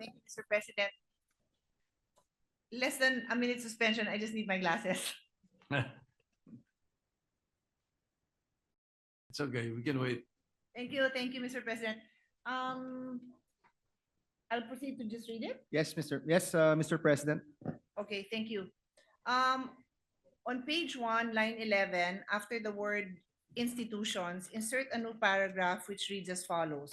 Thank you, Mr. President. Less than a minute suspension. I just need my glasses. It's okay, we can wait. Thank you, Mr. President. I'll proceed to just read it. Yes, Mr. President. Okay, thank you. On page 1, line 11, after the word institutions, insert a new paragraph which reads as follows.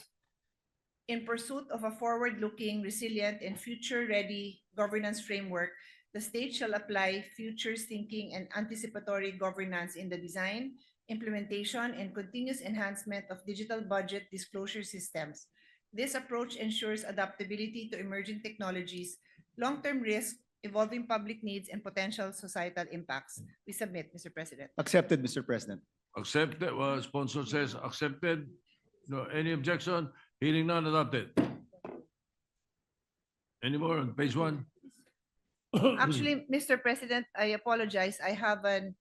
In pursuit of a forward-looking, resilient, and future-ready governance framework, the state shall apply futures thinking and anticipatory governance in the design, implementation, and continuous enhancement of digital budget disclosure systems. This approach ensures adaptability to emerging technologies, long-term risk, evolving public needs, and potential societal impacts. We submit, Mr. President. Accepted, Mr. President. Accepted, sponsor says accepted. No, any objection? Hearing none, adopted. Any more on page 1? Actually, Mr. President, I apologize. I have an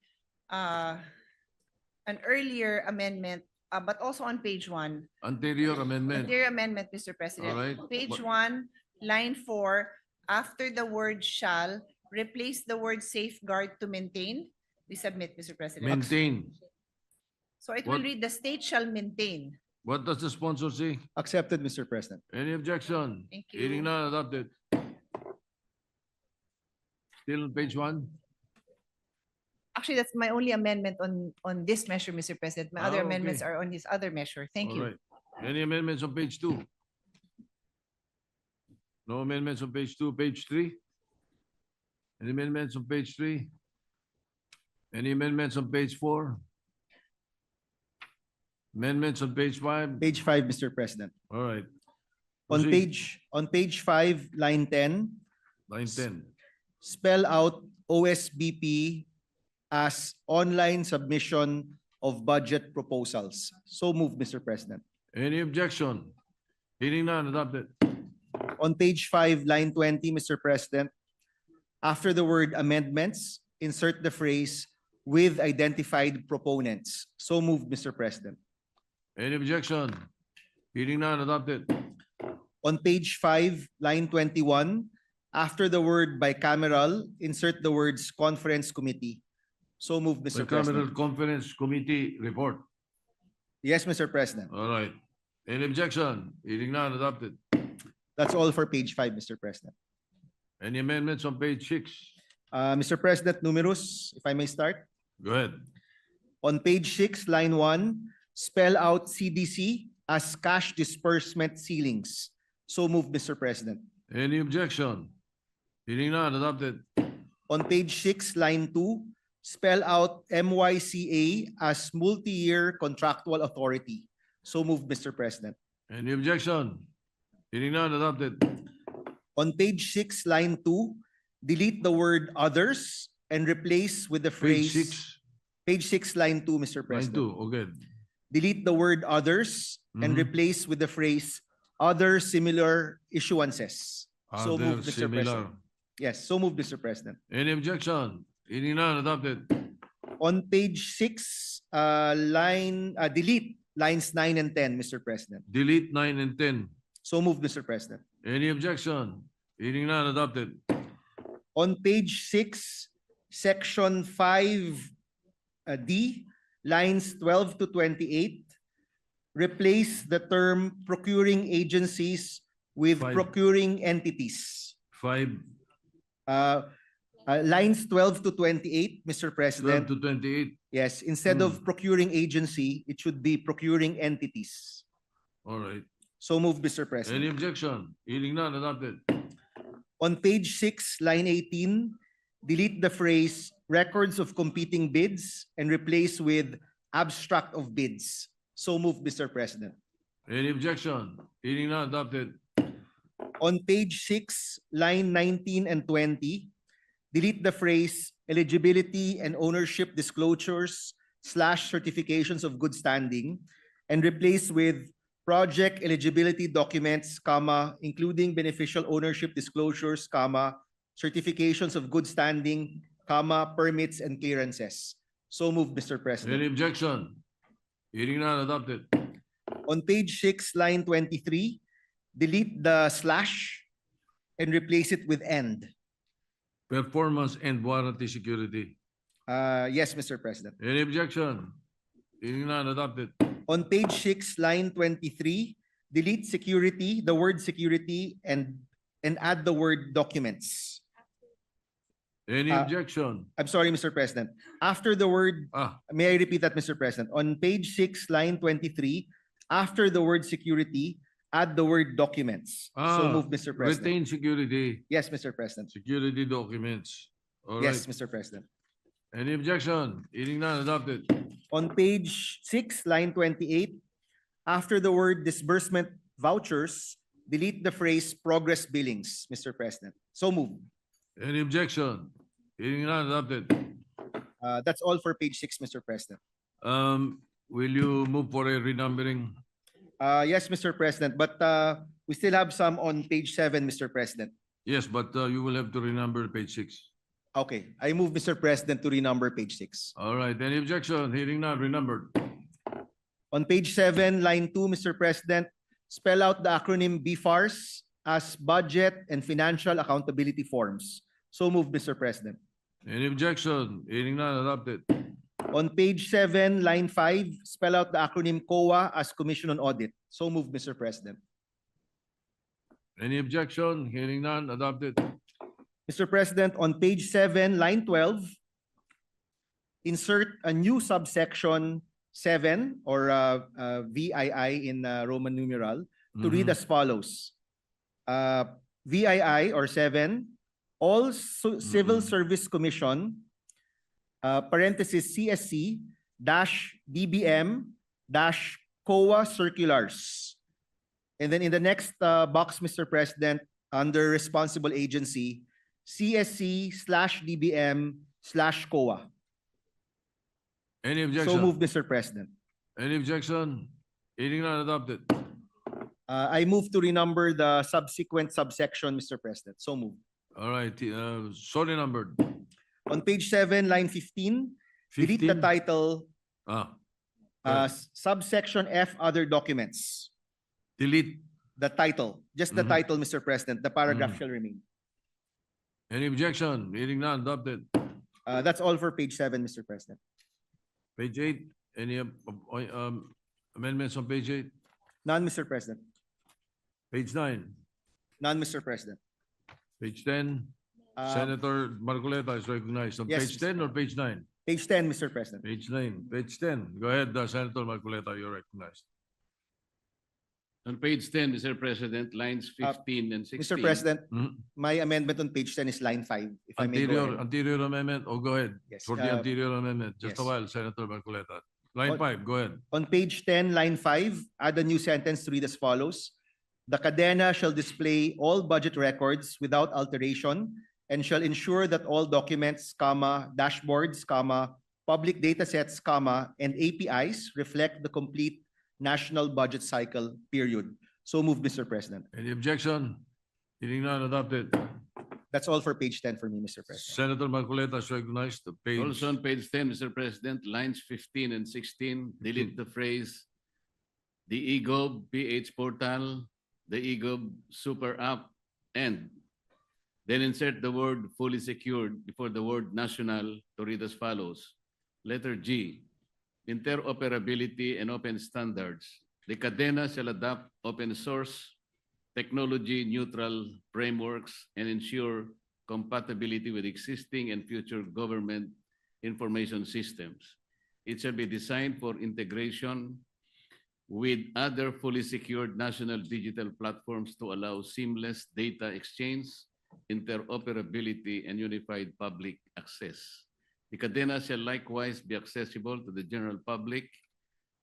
earlier amendment, but also on page 1. Anterior amendment. Anterior amendment, Mr. President. All right. Page 1, line 4, after the word shall, replace the word safeguard to maintain. We submit, Mr. President. Maintain. So it will What? read, the state shall maintain. What does the sponsor say? Accepted, Mr. President. Any objection? Thank you. Hearing none, adopted. Still on page 1? Actually, that's my only amendment on this measure, Mr. President. My other Ah, amendments okay. are on this other measure. Thank All you. right. Any amendments on page 2? No amendments on page 2, page 3? Any amendments on page 3? Any amendments on page 4? Amendments on page 5? Page 5, Mr. President. All right. On Proceed. page 5, line 10, Line 10. spell out OSBP as online submission of budget proposals. So moved, Mr. President. Any objection? Hearing none, adopted. On page 5, line 20, Mr. President, after the word amendments, insert the phrase with identified proponents. So moved, Mr. President. Any objection? Hearing none, adopted. On page 5, line 21, after the word bicameral, insert the words conference committee. So moved, Mr. Bicameral President. Conference Committee report. Yes, Mr. President. All right. Any objection? Hearing none, adopted. That's all for page 5, Mr. President. Any amendments on page 6? Mr. President, numerous, if I may start. Go ahead. On page 6, line 1, spell out CDC as cash disbursement ceilings. So moved, Mr. President. Any objection? Hearing none, adopted. On page 6, line 2, spell out MYCA as multi-year contractual authority. So moved, Mr. President. Any objection? Hearing none, adopted. On page 6, line 2, delete the word others and replace with the Page phrase. 6, Page 6, line 2, Mr. line President. 2. Okay. Delete the word others and Mhm. replace with the phrase other similar issuances. So Other moved, Mr. President. similar. Yes, so moved, Mr. President. Any objection? Hearing none, adopted. On page 6, delete lines 9 and 10, Mr. President. Delete 9 and 10. So moved, Mr. President. Any objection? Hearing none, adopted. On page 6, section 5D, lines 12 to 28, replace the term procuring agencies with Five. procuring entities. 5, Lines 12 to 28, Mr. 12 President. to 28. Yes, instead of procuring agency, it should be procuring entities. All right. So moved, Mr. President. Any objection? Hearing none, adopted. On page 6, line 18, delete the phrase records of competing bids and replace with abstract of bids. So moved, Mr. President. Any objection? Hearing none, adopted. On page 6, line 19 and 20, delete the phrase eligibility and ownership disclosures / certifications of good standing and replace with project eligibility documents, comma, including beneficial ownership disclosures, comma, certifications of good standing, comma, permits and clearances. So moved, Mr. President. Any objection? Hearing none, adopted. On page 6, line 23, delete the / and replace it with "and." Performance and warranty security. Yes, Mr. President. Any objection? Hearing none, adopted. On page 6, line 23, delete security, the word security, and add the word documents. Any Uh, objection? I'm sorry, Mr. President. After the word, Ah, may I repeat that, Mr. President? On page 6, line 23, after the word security, add the word documents. So move, Mr. President. retain security, Yes, Mr. President. security documents. All Yes, right. Mr. President. Any objection? Hearing none, adopted. On page 6, line 28, after the word disbursement vouchers, delete the phrase progress billings, Mr. President. So move. Any objection? Hearing none, adopted. That's all for page 6, Mr. President. Will you move for a renumbering? Yes, Mr. President, but we still have some on page 7, Mr. President. Yes, but you will have to renumber page 6. Okay, I move, Mr. President, to renumber page 6. All right, any objection? Hearing none, renumbered. On page 7, line 2, Mr. President, spell out the acronym BFARS as budget and financial accountability forms. So move, Mr. President. Any objection? Hearing none, adopted. On page 7, line 5, spell out the acronym COA as Commission on Audit. So move, Mr. President. Any objection? Hearing none, adopted. Mr. President, on page 7, line 12, insert a new subsection 7 or VII in Roman numeral to read as follows. VII or 7, all civil service commission, parenthesis CSC, dash DBM, dash COA circulars. And then in the next box, Mr. President, under responsible agency, CSC/DBM/COA. Any objection? So move, Mr. President. Any objection? Hearing none, adopted. I move to renumber the subsequent subsection, Mr. President. So move. All right, sorry numbered. On page 7, line 15, delete the 15? title, Ah, subsection F, other documents. delete. The title, just the Mhm. title, Mr. President. The paragraph Mhm. shall remain. Any objection? Hearing none, adopted. That's all for page 7, Mr. President. Page 8, any amendments on page 8? None, Mr. President. Page 9, None, Mr. President. page 10, Uh, Senator Marcoleta is recognized. On yes, page 10 or page 9? Page 10, Mr. President. Page 9, page 10. Go ahead, Senator Marcoleta, you're recognized. On page 10, Mr. President, lines 15 and 16. Mr. President, Mhm. my amendment on page 10 is line 5, if I may go Anterior, ahead. anterior amendment, go ahead. Yes, For the anterior amendment, just a yes. while, Senator Marcoleta. Line On- 5, go ahead. On page 10, line 5, add a new sentence to read as follows. The Cadena shall display all budget records without alteration and shall ensure that all documents, comma, dashboards, comma, public datasets, comma, and APIs reflect the complete national budget cycle, period. So moved, Mr. President. Any objection? Hearing none, adopted. That's all for page 10 for me, Mr. President. Senator Marcoleta is recognized. The page. Also on page 10, Mr. President, lines 15 and 16, delete the phrase, the eGov PH portal, the eGov super app, and then insert the word fully secured before the word national to read as follows. Letter G, interoperability and open standards. The Cadena shall adopt open source, technology neutral frameworks and ensure compatibility with existing and future government information systems. It shall be designed for integration with other fully secured national digital platforms to allow seamless data exchange, interoperability, and unified public access. The Cadena shall likewise be accessible to the general public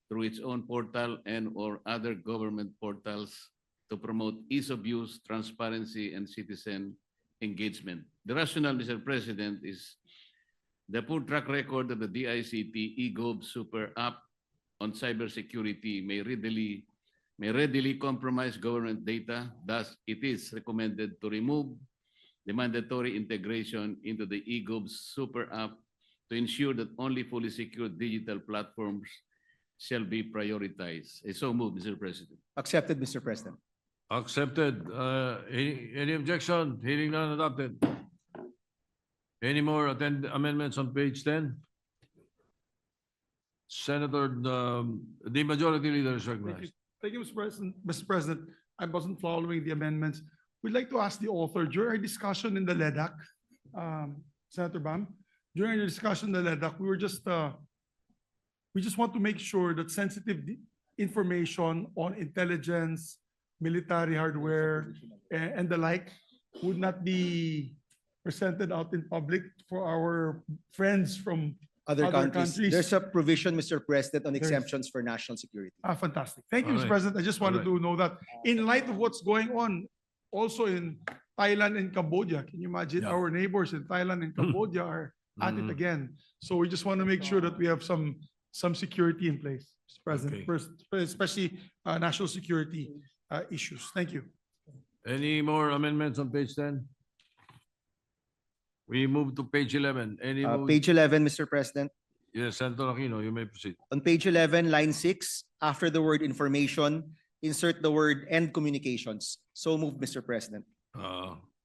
through its own portal and or other government portals to promote ease of use, transparency, and citizen engagement. The rationale, Mr. President, is the poor track record of the DICT eGov Super App on cybersecurity may readily compromise government data. Thus, it is recommended to remove the mandatory integration into the eGov Super App to ensure that only fully secured digital platforms shall be prioritized. I so move, Mr. President. Accepted, Mr. President. Accepted. Any objection? Hearing none, adopted. Any more amendments on page 10? Senator, the majority leader is Thank you. recognized. Thank you, Mr. President. Mr. President, I wasn't following the amendments. We'd like to ask the author, during our discussion in the LEDAC, Senator Bam, during the discussion in the LEDAC, we just want to make sure that sensitive information on intelligence, military hardware, and the like would not be presented out in public for our friends from Other Other countries. countries. There's a provision, Mr. President, on There is. exemptions for national security. Fantastic. Thank you, All Mr. right. President. I just wanted All to know that in light of what's going on also in Thailand and Cambodia, can you imagine Yeah. our neighbors in Thailand and Cambodia are at it Mhm. again? So we just want to make sure that we have some security in place, Mr. President, Okay. especially national security issues. Thank you. Any more amendments on page 10? We move to page 11. Any move? Page 11, Mr. President. Yes, Senator Aquino, you may proceed. On page 11, line 6, after the word information, insert the word and communications. So moved, Mr. President.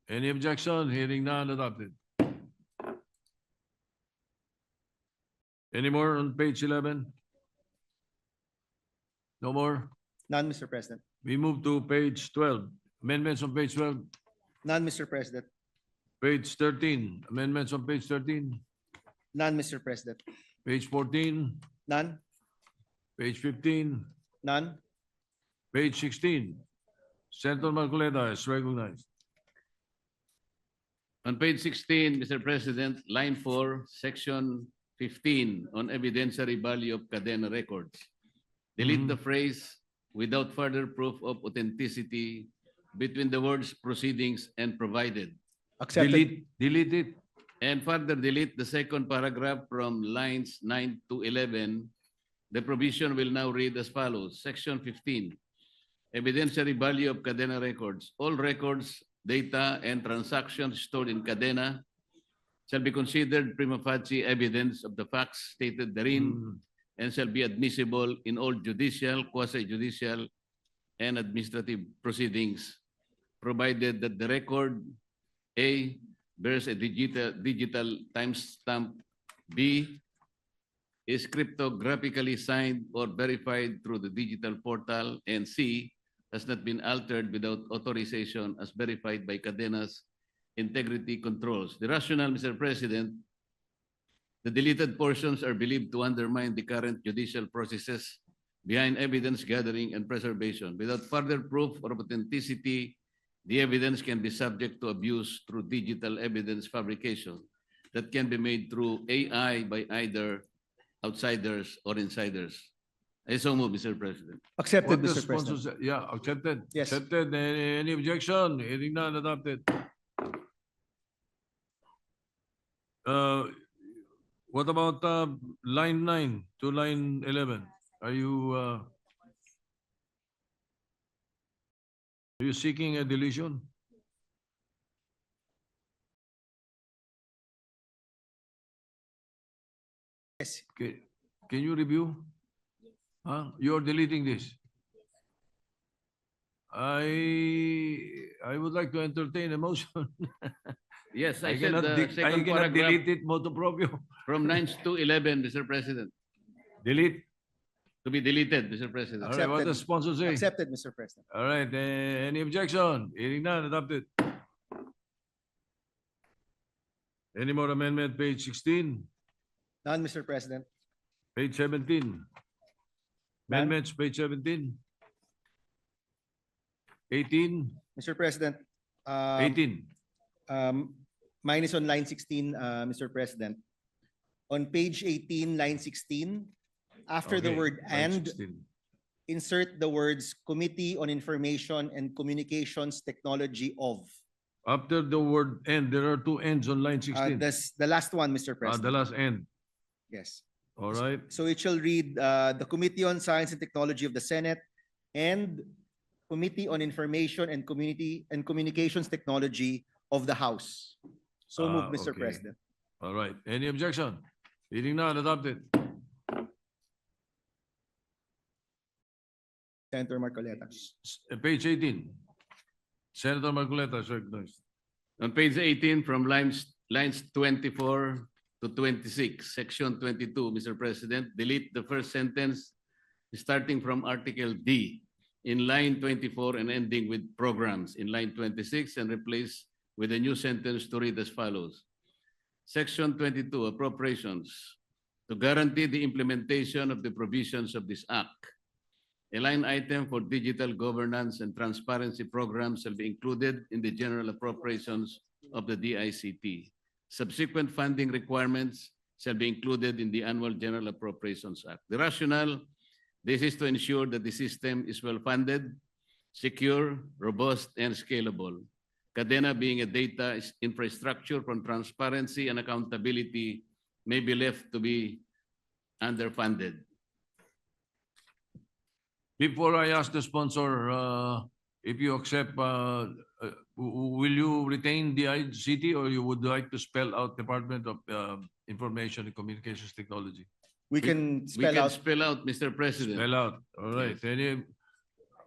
Any objection? Hearing none, adopted. Any more on page 11? No more? None, Mr. President. We move to page 12. Amendments on page 12. None, Mr. President. Page 13. Amendments on page 13. None, Mr. President. Page 14. None, Page 15. none, Page 16. Senator Marcoleta is recognized. On page 16, Mr. President, line 4, section 15 on evidentiary value of Cadena records. Delete the phrase without further proof of authenticity between the words proceedings and provided. accepted. Delete it. And further delete the second paragraph from lines 9 to 11. The provision will now read as follows. Section 15, evidentiary value of Cadena records. All records, data, and transactions stored in Cadena shall be considered prima facie evidence of the facts stated therein and shall be admissible in all judicial, quasi-judicial, and administrative proceedings, provided that the record A bears a digital timestamp, B is cryptographically signed or verified through the digital portal, and C has not been altered without authorization as verified by Cadena's integrity controls. The rationale, Mr. President, the deleted portions are believed to undermine the current judicial processes behind evidence gathering and preservation. Without further proof or authenticity, the evidence can be subject to abuse through digital evidence fabrication that can be made through AI by either outsiders or insiders. I so move, Mr. President. Accepted, What the Mr. sponsor President. said. Yeah, accepted. Yes. Accepted. Any objection? Hearing none, adopted. What about line 9 to line 11? Are you seeking a deletion? Yes. Can you review? Huh? You're deleting this? I would like to entertain a motion. Yes, I I said cannot, the I second cannot paragraph delete it motu proprio. from 9 to 11, Mr. President, Delete. to be deleted, Mr. President. All right, what does sponsor say? Accepted, Mr. President. All right, any objection? Hearing none, adopted. Any more amendment, page 16, None, Mr. President. page 17? Amendments, page 17? 18? Mr. President, 18? mine is on line 16, Mr. President. On page 18, line 16, after the Okay, word page and, 16. insert the words Committee on Information and Communications Technology of. After the word end, there are two ends on line 16. That's the last one, Mr. The President. last end. Yes. All right. So it shall read, the Committee on Science and Technology of the Senate and Committee on Information and Communications Technology of the House. So Ah, moved, Mr. okay. President. All right. Any objection? Hearing none, adopted. Senator Marcoleta. Page 18. Senator Marcoleta is recognized. On page 18, from lines 24 to 26, section 22, Mr. President, delete the first sentence starting from Article D in line 24 and ending with programs in line 26 and replace with a new sentence to read as follows. Section 22, appropriations. To guarantee the implementation of the provisions of this act, a line item for digital governance and transparency programs shall be included in the general appropriations of the DICT. Subsequent funding requirements shall be included in the annual General Appropriations Act. The rationale, this is to ensure that the system is well-funded, secure, robust, and scalable. Cadena being a data infrastructure from transparency and accountability may be left to be underfunded. Before I ask the sponsor, if you accept, will you retain the ICT or you would like to spell out Department of Information and Communications Technology? We can We spell can out, spell out, Mr. President. Spell out. All right.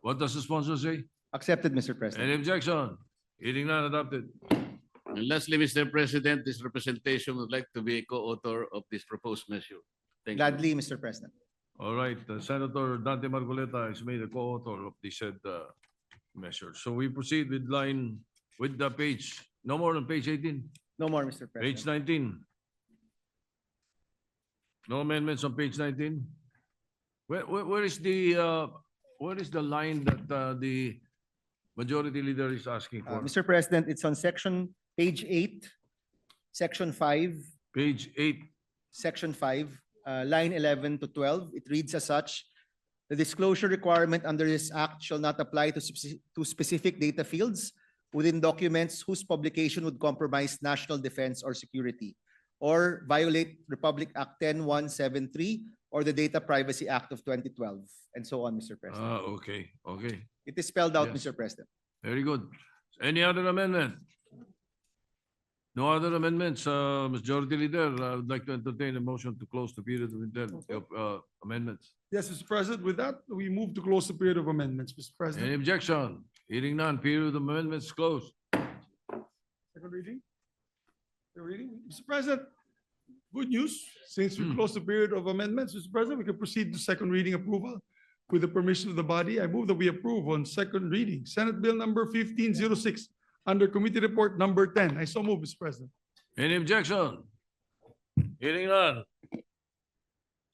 What does the sponsor say? accepted, Mr. President. Any objection? Hearing none, adopted. And lastly, Mr. President, this representation would like to be a co-author of this proposed measure. Thank you. Gladly, Mr. President. All right, Senator Dante Marcoleta is made a co-author of the said measure. So we proceed with the page, no more on page 18, No more, Mr. page President. 19. No amendments on page 19? Where is the line that the majority leader is asking for? Mr. President, it's on page 8, section 5, Page 8, section 5, line 11 to 12. It reads as such: the disclosure requirement under this act shall not apply to specific data fields within documents whose publication would compromise national defense or security, or violate Republic Act 10173 or the Data Privacy Act of 2012, and so on, Mr. President. okay, okay. It is spelled out, Yes. Mr. President. Very good. Any other amendment? No other amendments, Majority Leader. I would like to entertain a motion to close the period of amendments. Yes, Mr. President, with that, we move to close the period of amendments, Mr. President. Any objection? Hearing none, period of amendments closed. Second reading? Third reading? Mr. President, good news. Since we Hmm. closed the period of amendments, Mr. President, we can proceed to second reading approval. With the permission of the body, I move that we approve on second reading Senate Bill number 1506 under Committee Report number 10. I so move, Mr. President. Any objection? Hearing none.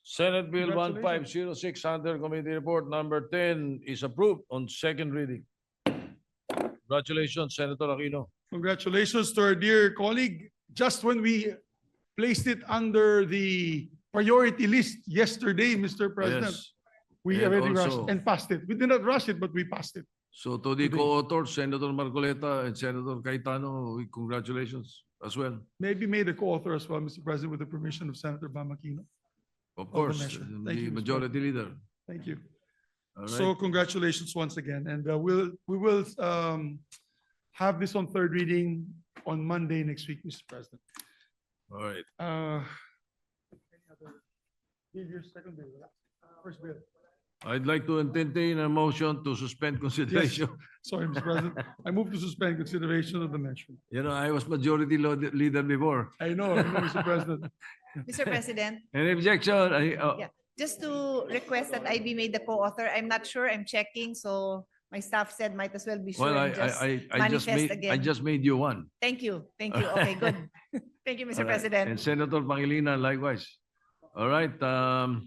Senate Bill Congratulations. 1506 under Committee Report number 10 is approved on second reading. Congratulations, Senator Aquino. Congratulations to our dear colleague. Just when we placed it under the priority list yesterday, Mr. President, Yes. we And already rushed also- and passed it. We did not rush it, but we passed it. So to the Today. co-authors, Senator Marcoleta and Senator Cayetano, congratulations as well. Maybe made a co-author as well, Mr. President, with the permission of Senator Bam Aquino. Of course, measure. Thank the you, Mr. majority leader. Thank you. All So right. congratulations once again, and we will have this on third reading on Monday next week, Mr. President. All right. Any other- Give your second bill, first bill. I'd like to entertain a motion to suspend consideration. Sorry, Mr. President. I move to suspend consideration of the measure. You know, I was majority leader before. I know, Mr. President. Mr. President, Any objection? Yeah. just to request that I be made the co-author. I'm not sure, I'm checking, so my staff said might as well be sure Well, and just I just manifest made, I again. just made you one. Thank you, okay, good. Thank you, Mr. All right. President. And Senator Pangilinan likewise. All right, so-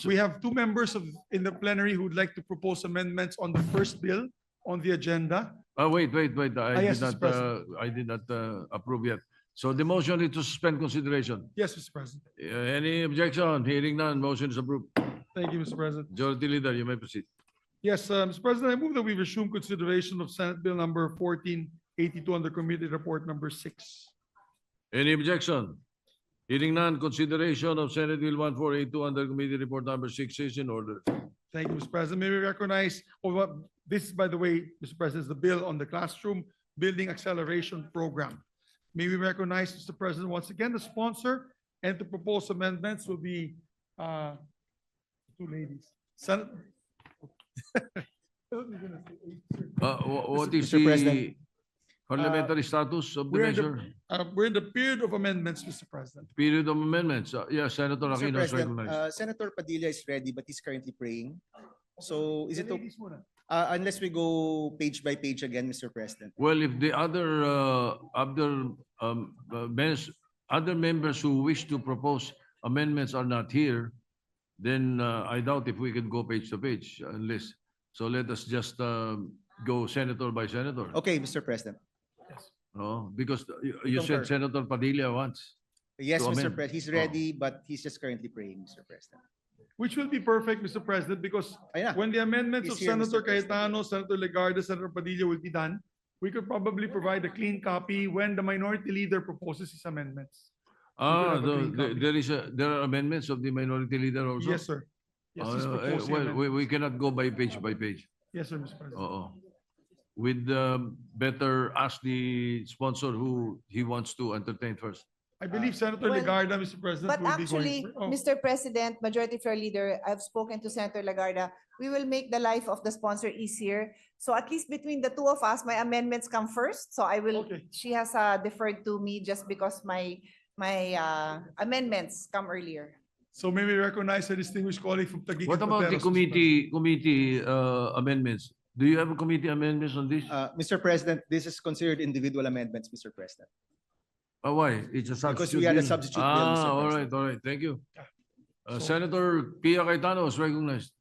We have two members in the plenary who would like to propose amendments on the first bill on the agenda. wait. yes, Mr. President. I did not approve yet. So the motion is to suspend consideration. Yes, Mr. President. Any objection? Hearing none, motion is approved. Thank you, Mr. President. Majority Leader, you may proceed. Yes, Mr. President, I move that we resume consideration of Senate Bill number 1482 under Committee Report number 6. Any objection? Hearing none, consideration of Senate Bill 1482 under Committee Report number 6 is in order. Thank you, Mr. President. May we recognize, this, by the way, Mr. President, is the bill on the classroom building acceleration program. May we recognize, Mr. President, once again, the sponsor and to propose amendments will be two ladies. What is Mr. President. the parliamentary status of the We're in the, measure? we're in the period of amendments, Mr. President. Period of amendments. Yes, Senator Mr. Aquino is President, recognized. Senator Padilla is ready, but he's currently praying. So is it, okay? Ladies muna. Unless we go page by page again, Mr. President. Well, if the other other members who wish to propose amendments are not here, then I doubt if we can go page to page unless. So let us just go senator by senator. Okay, Mr. President. No, because you said Concur. Senator Padilla once. Yes, To Mr. amend. President, he's Oh. ready, but he's just currently praying, Mr. President. Which will be perfect, Mr. President, because Ayun na. when the amendments He's of here, Senator Mr. President. Cayetano, Senator Legarda, Senator Padilla will be done, we could probably provide a clean copy when the minority leader proposes his amendments. have a clean copy. There are amendments of the minority leader also? Yes, sir. Yes, he's proposing Well, we amendments. cannot go by page by page. Yes, sir, Mr. President. Oo. With better ask the sponsor who he wants to entertain first. I believe Senator well, Legarda, Mr. President, But will be actually, going. Oh, Mr. President, Majority Floor Leader, I've spoken to Senator Lagarda. We will make the life of the sponsor easier. So at least between the two of us, my amendments come first. So I will, Okay. she has deferred to me just because my amendments come earlier. So may we recognize a distinguished colleague from Taguig. What and about the Pateros, Mr. committee amendments? Do you have a committee amendments on this? Mr. President, this is considered individual amendments, Mr. President. Why? It's a substitute. Because we had a bill. substitute bill, Mr. All President. right. Thank you. So- Senator Pia Cayetano is recognized.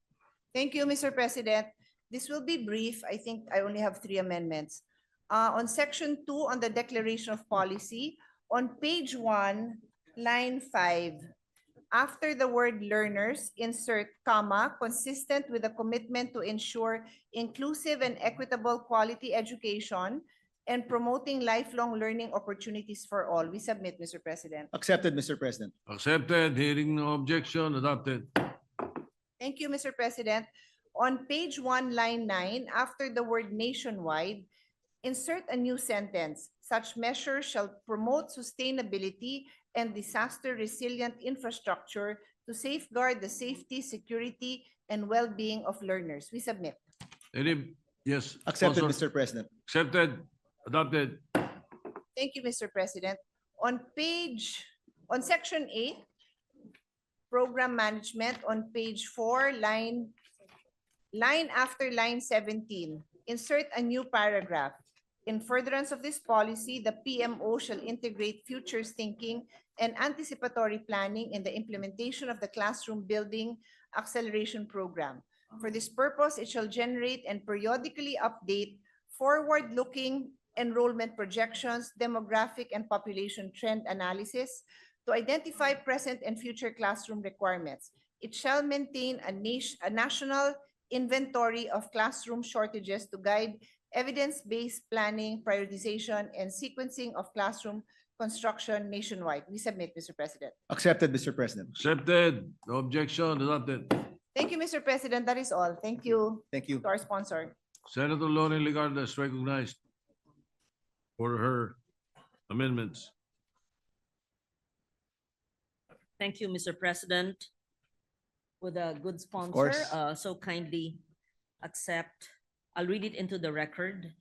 Thank you, Mr. President. This will be brief. I think I only have 3 amendments. On section 2, on the declaration of policy, on page 1, line 5, after the word learners, insert comma, consistent with the commitment to ensure inclusive and equitable quality education and promoting lifelong learning opportunities for all. We submit, Mr. President. Accepted, Mr. President. Accepted. Hearing no objection. Adopted. Thank you, Mr. President. On page 1, line 9, after the word nationwide, insert a new sentence. Such measures shall promote sustainability and disaster resilient infrastructure to safeguard the safety, security, and well-being of learners. We submit. Yes. Accepted, sponsor. Mr. President. Accepted. Adopted. Thank you, Mr. President. On section 8, program management, on page 4, line after line 17, insert a new paragraph. In furtherance of this policy, the PMO shall integrate futures thinking and anticipatory planning in the implementation of the classroom building acceleration program. For this purpose, it shall generate and periodically update forward-looking enrollment projections, demographic and population trend analysis to identify present and future classroom requirements. It shall maintain a national inventory of classroom shortages to guide evidence-based planning, prioritization, and sequencing of classroom construction nationwide. We submit, Mr. President. Accepted, Mr. President. Accepted. No objection. Adopted. Thank you, Mr. President. That is all. Thank you Thank you. to our sponsor. Senator Lauren Legarda is recognized for her amendments. Thank you, Mr. President. With a good sponsor, course. so kindly accept, I'll read it into the record.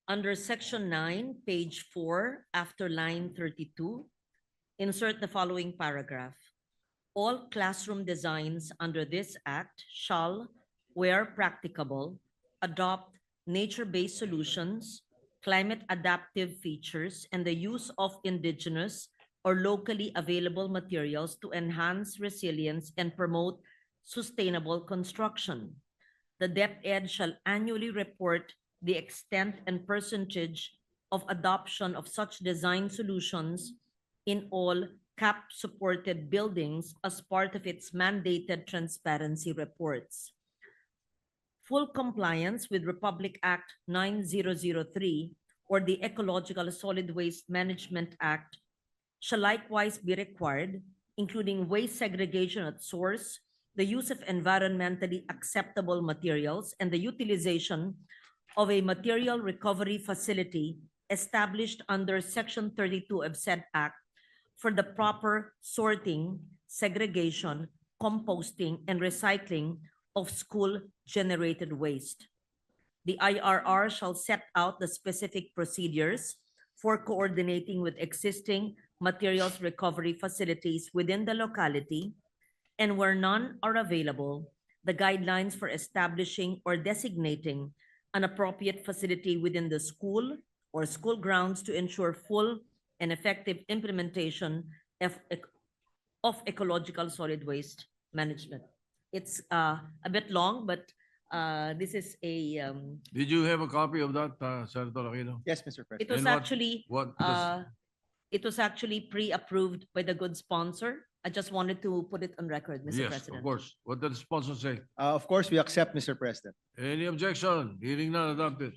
Under section 9, page 4, after line 32, insert the following paragraph. All classroom designs under this act shall, where practicable, adopt nature-based solutions, climate adaptive features, and the use of indigenous or locally available materials to enhance resilience and promote sustainable construction. The DepEd shall annually report the extent and percentage of adoption of such design solutions in all CAP-supported buildings as part of its mandated transparency reports. Full compliance with Republic Act 9003 or the Ecological Solid Waste Management Act shall likewise be required, including waste segregation at source, the use of environmentally acceptable materials, and the utilization of a material recovery facility established under Section 32 of said Act for the proper sorting, segregation, composting, and recycling of school-generated waste. The IRR shall set out the specific procedures for coordinating with existing materials recovery facilities within the locality, and where none are available, the guidelines for establishing or designating an appropriate facility within the school or school grounds to ensure full and effective implementation of ecological solid waste management. It's a bit long, but this is a, Did you have a copy of that, Senator Aquino? Yes, Mr. President. it was And what- actually, What does, it was actually pre-approved by the good sponsor. I just wanted to put it on record, Mr. yes, President. of course. What did the sponsor say? Of course, we accept, Mr. President. Any objection? Hearing none, adopted.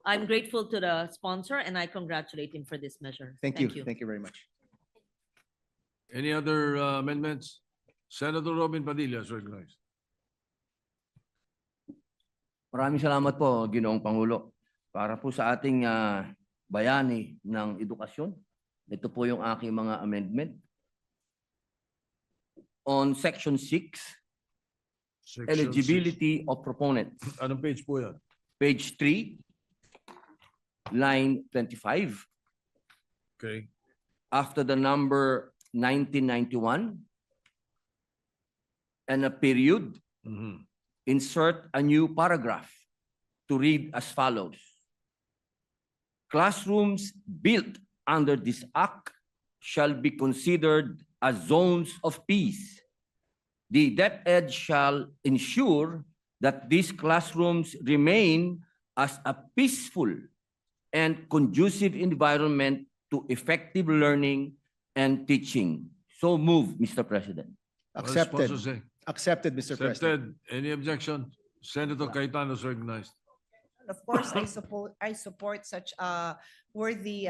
I'm grateful to the sponsor and I congratulate him for this measure. Thank you. Thank you very much. Any other amendments? Senator Robin Padilla is recognized. Maraming salamat po, Ginoong Pangulo. Para po sa ating bayani ng edukasyon, ito po yung aking mga amendment. On Section 6, Section eligibility of proponent. 6. Anong page po yan? Page 3, line 25, Okay. after the number 1991 and a period, Mhm. insert a new paragraph to read as follows. Classrooms built under this act shall be considered as zones of peace. The DepEd shall ensure that these classrooms remain as a peaceful and conducive environment to effective learning and teaching. So move, Mr. President. What does the Accepted. sponsor say? Accepted, Mr. President. Accepted. Any objection? Senator Cayetano is recognized. Of course, I support such a worthy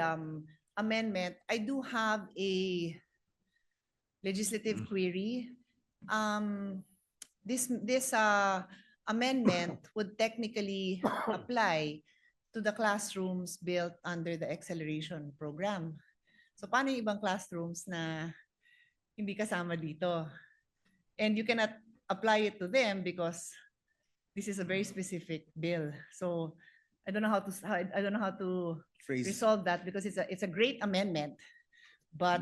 amendment. I do have a legislative query. This amendment would technically apply to the classrooms built under the acceleration program. So paano yung ibang classrooms na hindi kasama dito? And you cannot apply it to them because this is a very specific bill. So I don't know how to Phrase. resolve that because it's a great amendment, but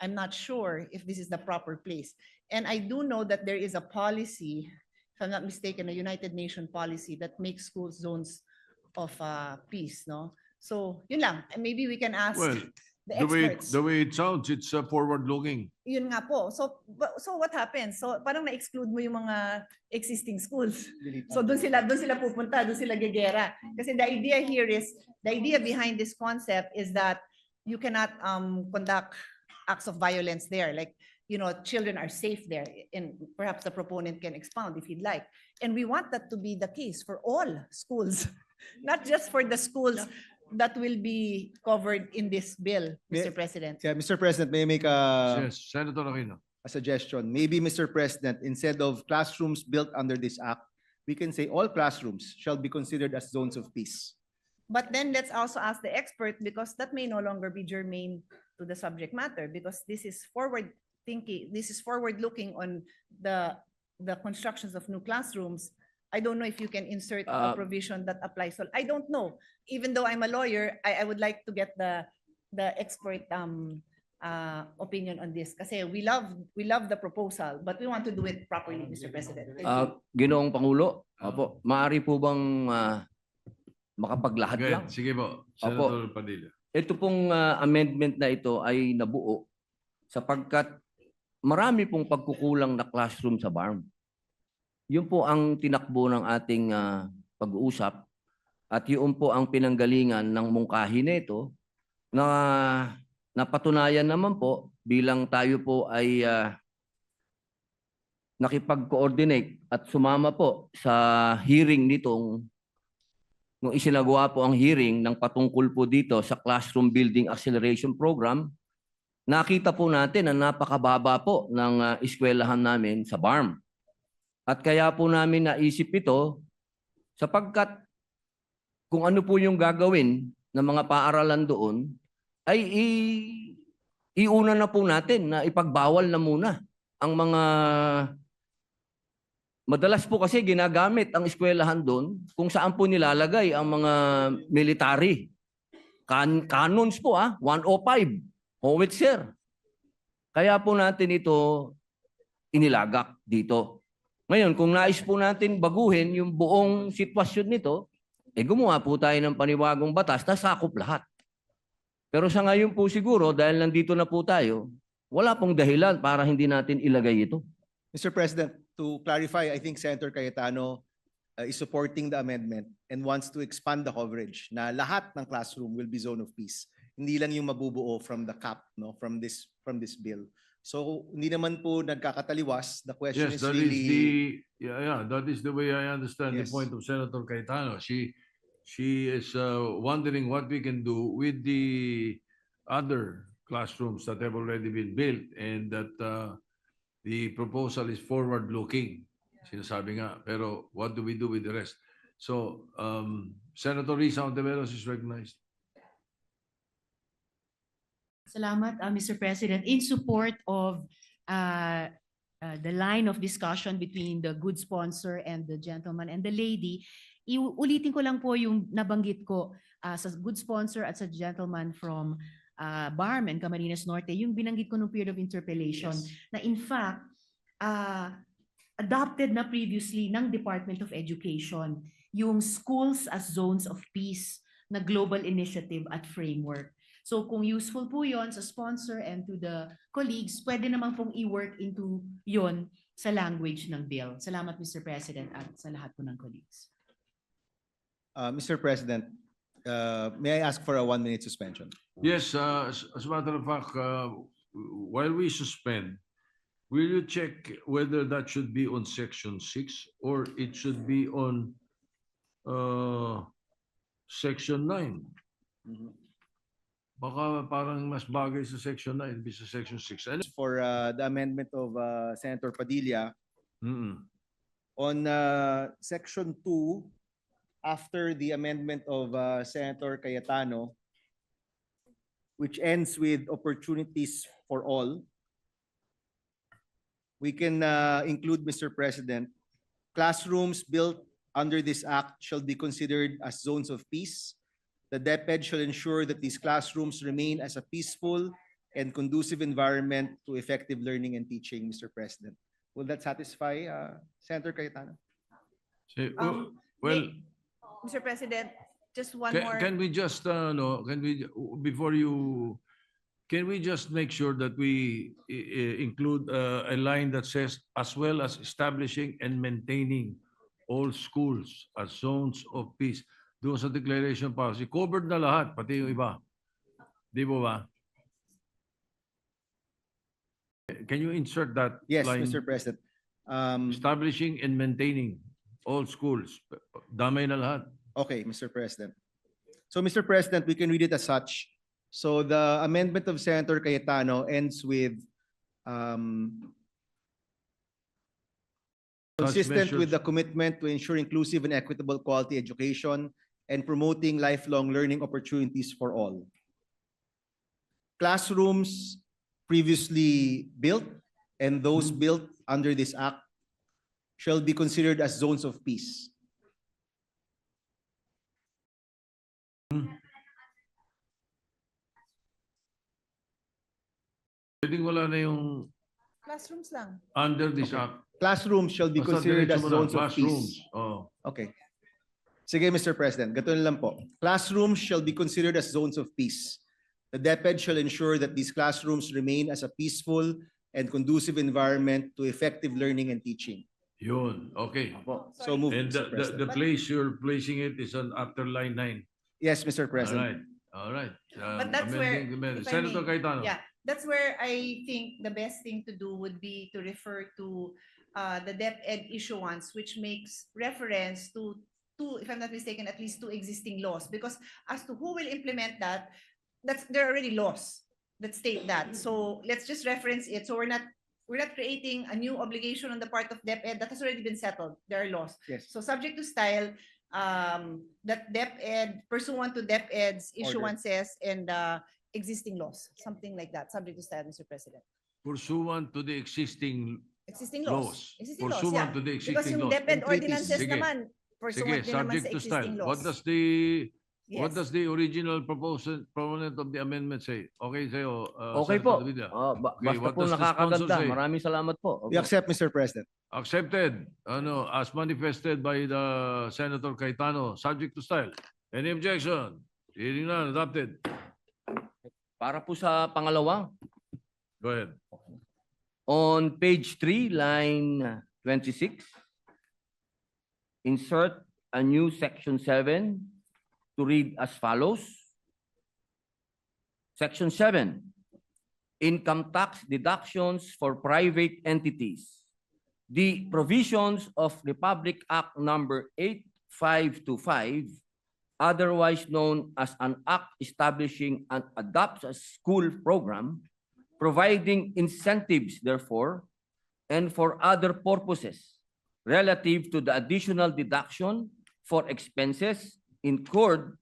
I'm not sure if this is the proper place. And I do know that there is a policy, if I'm not mistaken, a United Nations policy that makes schools zones of peace, no? So yun lang. And maybe we can ask Well, the The experts. way it sounds, it's forward-looking. Yun nga po. So what happens? So parang na-exclude mo yung mga existing schools. So doon sila pupunta, doon sila gegera. Kasi the idea behind this concept is that you cannot conduct acts of violence there. Like, you know, children are safe there, and perhaps the proponent can expound if he'd like. And we want that to be the case for all schools, not just for the schools that will be covered in this bill, Mr. President. Yeah, Mr. President, may I make a Yes, Senator Aquino. suggestion? Maybe, Mr. President, instead of classrooms built under this act, we can say all classrooms shall be considered as zones of peace. But then let's also ask the expert, because that may no longer be germane to the subject matter, because this is forward thinking, this is forward looking on the constructions of new classrooms. I don't know if you can insert a provision that applies. So I don't know. Even though I'm a lawyer, I would like to get the expert opinion on this. Kasi we love the proposal, but we want to do it properly, Mr. President. Thank you. Ginoong Pangulo, opo, maaari po bang makapaglahad Okay, lang? sige po. Senator Padilla. Ito pong amendment na ito ay nabuo sapagkat marami pong pagkukulang na classroom sa BARM. Yun po ang tinakbo ng ating pag-uusap at yun po ang pinanggalingan ng mungkahi nito na napatunayan naman po bilang tayo po ay nakipag-coordinate at sumama po sa hearing nitong nung isinagawa po ang hearing ng patungkol po dito sa Classroom Building Acceleration Program, nakita po natin na napakababa po ng eskwelahan namin sa BARM. At kaya po namin naisip ito sapagkat kung ano po yung gagawin ng mga paaralan doon ay iuna na po natin na ipagbawal na muna ang mga Madalas po kasi ginagamit ang eskwelahan doon kung saan po nilalagay ang mga military. Cannons po 105, howitzer. Kaya po natin ito inilagak dito. Ngayon, kung nais po natin baguhin yung buong sitwasyon nito, gumawa po tayo ng panibagong batas na sakop lahat. Pero sa ngayon po siguro, dahil nandito na po tayo, wala pong dahilan para hindi natin ilagay ito. Mr. President, to clarify, I think Senator Cayetano is supporting the amendment and wants to expand the coverage na lahat ng classroom will be zone of peace. Hindi lang yung mabubuo from the cap, no, from this bill. So hindi naman po nagkakataliwas. The question Yes, is that is really that is the way I understand the Yes. point of Senator Cayetano. She is wondering what we can do with the other classrooms that have already been built and that the proposal is forward-looking. Sinasabi nga, pero what do we do with the rest? So, Senator Risa Ontiveros is recognized. Salamat, Mr. President. In support of the line of discussion between the good sponsor and the gentleman and the lady, ulitin ko lang po yung nabanggit ko sa good sponsor at sa gentleman from BARM and Camarines Norte, yung binanggit ko nung period of interpellation na in fact, adopted na previously ng Department of Education yung schools as zones of peace na global initiative at framework. So kung useful po yon sa sponsor and to the colleagues, pwede naman pong i-work into yon sa language ng bill. Salamat, Mr. President, at sa lahat po ng colleagues. Mr. President, may I ask for a 1-minute suspension? Yes, as a matter of fact, while we suspend, will you check whether that should be on section 6 or it should be on section 9? Baka parang mas bagay sa section 9 bisa section 6. Ano? For the amendment of Senator Padilla, Mm-mm. on section 2, after the amendment of Senator Cayetano, which ends with opportunities for all, we can include, Mr. President, classrooms built under this act shall be considered as zones of peace. The DepEd shall ensure that these classrooms remain as a peaceful and conducive environment to effective learning and teaching, Mr. President. Will that satisfy Senator Cayetano? Say, May- Mr. President, just one more. can we just no? Can we before you? Can we just make sure that we include a line that says as well as establishing and maintaining all schools as zones of peace? Doon sa declaration policy, covered na lahat, pati yung iba. Di ba ba? Can you insert that Yes, line? Mr. President. Establishing and maintaining all schools. Damay na lahat. Okay, Mr. President. So, Mr. President, we can read it as such. So the amendment of Senator Cayetano ends with consistent with the commitment to ensure inclusive and equitable quality education and promoting lifelong learning opportunities for all. Classrooms previously built and those built under this act shall be considered as zones of peace. Pwedeng wala na yung Classrooms lang. under this Okay. act. Classrooms shall be Basta considered diretso as mo na, zones of classrooms. peace. Oh. Okay. Sige, Mr. President, ganito na lang po. Classrooms shall be considered as zones of peace. The DepEd shall ensure that these classrooms remain as a peaceful and conducive environment to effective learning and teaching. Yun. Okay. So move, And Mr. the President. place you're placing it is on after line 9. Yes, Mr. All President. right. All right. But that's where, if I Senator may, Cayetano. Yeah, that's where I think the best thing to do would be to refer to the DepEd issuance, which makes reference to, if I'm not mistaken, at least 2 existing laws. Because as to who will implement that, there are already laws that state that. So let's just reference it. So we're not creating a new obligation on the part of DepEd that has already been settled. There are laws. Yes. So subject to style, that DepEd, pursuant to DepEd's issuances and existing laws, something like that, subject to style, Mr. President. Pursuant to the existing Existing laws. laws. Existing laws, Pursuant yeah. to the Because existing yung laws. DepEd And treaties. ordinances Sige. naman, Sige, pursuant din naman subject sa to style. existing laws. What Yes. does the original proponent of the amendment say? Okay sa'yo, Okay Senator po. Davidia? Basta what po does the sponsor nakakaganda. say? Maraming salamat po. We Opo. accept, Mr. President. Accepted, as manifested by the Senator Cayetano, subject to style. Any objection? Hearing none, adopted. Para po sa pangalawa, Go ahead. on page 3, line 26, insert a new section 7 to read as follows. Section 7, income tax deductions for private entities. The provisions of Republic Act number 8525, otherwise known as an act establishing and adopts a school program, providing incentives therefore, and for other purposes relative to the additional deduction for expenses incurred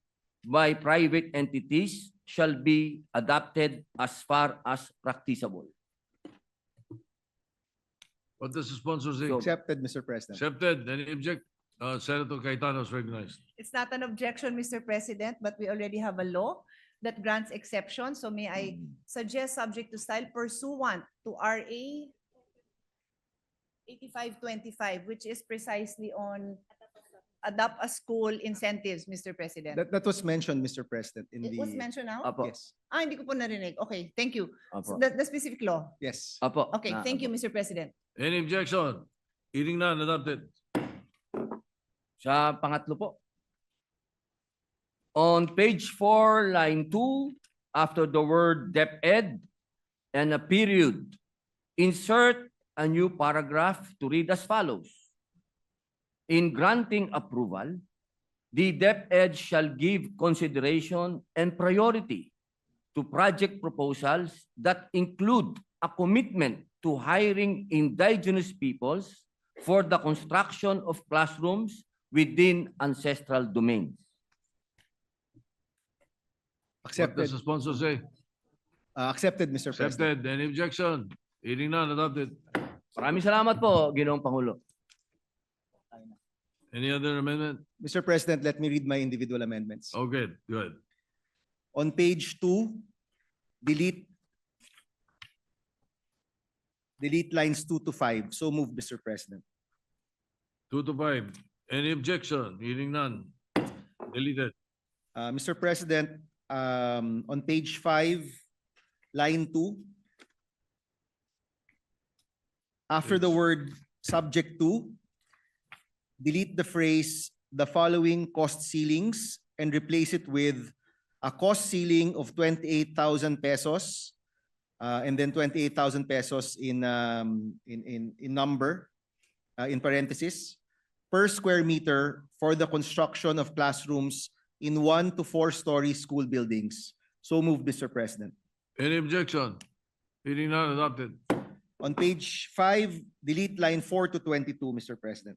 by private entities shall be adopted as far as practicable. What does the sponsor say? Accepted, Mr. President. Accepted. Any object? Senator Cayetano is recognized. It's not an objection, Mr. President, but we already have a law that grants exceptions. So may I suggest subject to style pursuant to RA 8525, which is precisely on adopt a school incentives, Mr. President. That was mentioned, Mr. President, in It was the, mentioned now? Apo. yes, Hindi ko po narinig. Okay, thank you. Apo. The specific law. yes. Apo. Okay, thank you, Mr. President. Any objection? Hearing none, adopted. Sa pangatlo po. On page 4, line 2, after the word DepEd and a period, insert a new paragraph to read as follows. In granting approval, the DepEd shall give consideration and priority to project proposals that include a commitment to hiring indigenous peoples for the construction of classrooms within ancestral domains. What Accepted, does the sponsor say? accepted, Mr. President. Accepted. Any objection? Hearing none, adopted. Maraming salamat po, Ginoong Pangulo. Any other amendment? Mr. President, let me read my individual amendments. Okay, go ahead. On page 2, delete lines 2 to 5. So moved, Mr. President. 2 to 5. Any objection? Hearing none. Deleted. Mr. President, on page 5, line 2, after the Yes. word subject to, delete the phrase the following cost ceilings and replace it with a cost ceiling of 28,000 pesos and then 28,000 pesos in number, in parentheses, per square meter for the construction of classrooms in 1 to 4-story school buildings. So moved, Mr. President. Any objection? Hearing none, adopted. On page 5, delete line 4 to 22, Mr. President.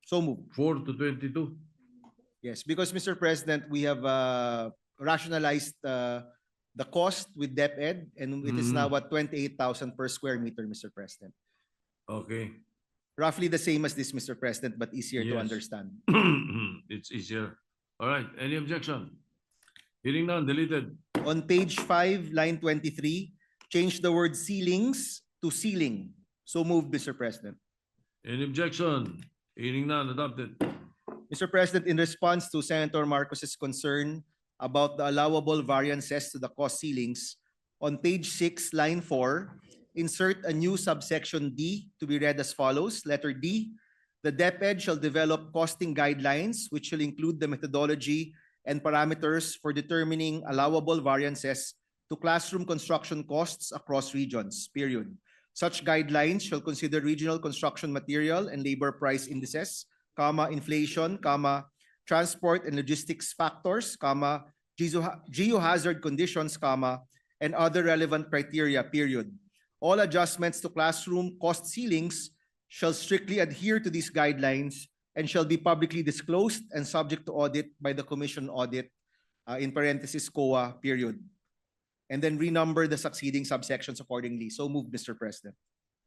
So moved. 4 to 22. Yes, because, Mr. President, we have rationalized the cost with DepEd, and it is now at 28,000 per square meter, Mr. President. Okay. Roughly the same as this, Mr. President, but easier to Yes. understand. It's easier. All right. Any objection? Hearing none, deleted. On page 5, line 23, change the word ceilings to ceiling. So moved, Mr. President. Any objection? Hearing none, adopted. Mr. President, in response to Senator Marcos's concern about the allowable variances to the cost ceilings, on page 6, line 4, insert a new subsection D to be read as follows. Letter D, the DepEd shall develop costing guidelines which shall include the methodology and parameters for determining allowable variances to classroom construction costs across regions, period. Such guidelines shall consider regional construction material and labor price indices, inflation, transport and logistics factors, geohazard conditions, and other relevant criteria, period. All adjustments to classroom cost ceilings shall strictly adhere to these guidelines and shall be publicly disclosed and subject to audit by the Commission Audit, in parentheses, COA, period. And then renumber the succeeding subsections accordingly. So moved, Mr. President.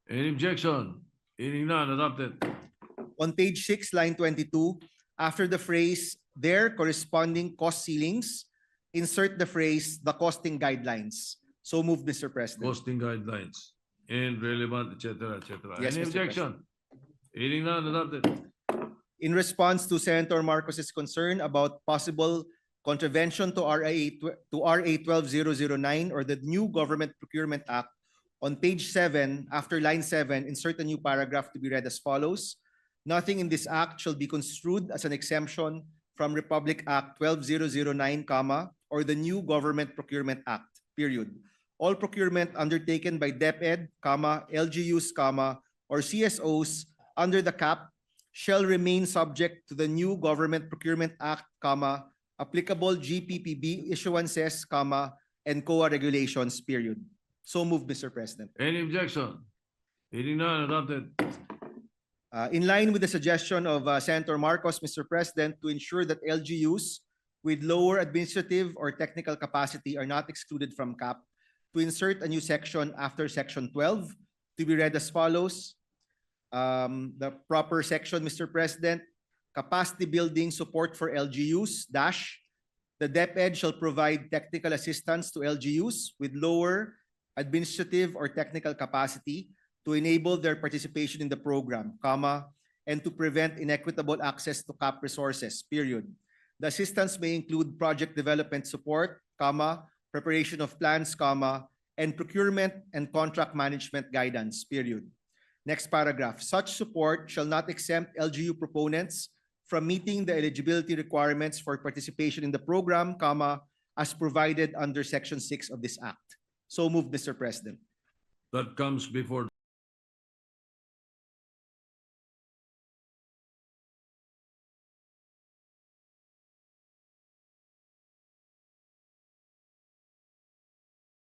Any objection? Hearing none, adopted. On page 6, line 22, after the phrase "their corresponding cost ceilings," insert the phrase "the costing guidelines." So moved, Mr. President. Costing guidelines and relevant, et cetera, et cetera. Yes, Any Mr. objection? Hearing none, adopted. In response to Senator Marcos's concern about possible contravention to RA 12009 or the new Government Procurement Act, on page 7, after line 7, insert a new paragraph to be read as follows. Nothing in this act shall be construed as an exemption from Republic Act 12009, or the new Government Procurement Act, period. All procurement undertaken by DepEd, LGUs, or CSOs under the cap shall remain subject to the new Government Procurement Act, applicable GPPB issuances, and COA regulations, period. So moved, Mr. President. Any objection? Hearing none, adopted. In line with the suggestion of Senator Marcos, Mr. President, to ensure that LGUs with lower administrative or technical capacity are not excluded from CAP, to insert a new section after section 12 to be read as follows. The proper section, Mr. President, capacity building support for LGUs dash, the DepEd shall provide technical assistance to LGUs with lower administrative or technical capacity to enable their participation in the program, and to prevent inequitable access to CAP resources, period. The assistance may include project development support, preparation of plans, and procurement and contract management guidance, period. Next paragraph. Such support shall not exempt LGU proponents from meeting the eligibility requirements for participation in the program, as provided under Section 6 of this Act. So moved, Mr. President. That comes before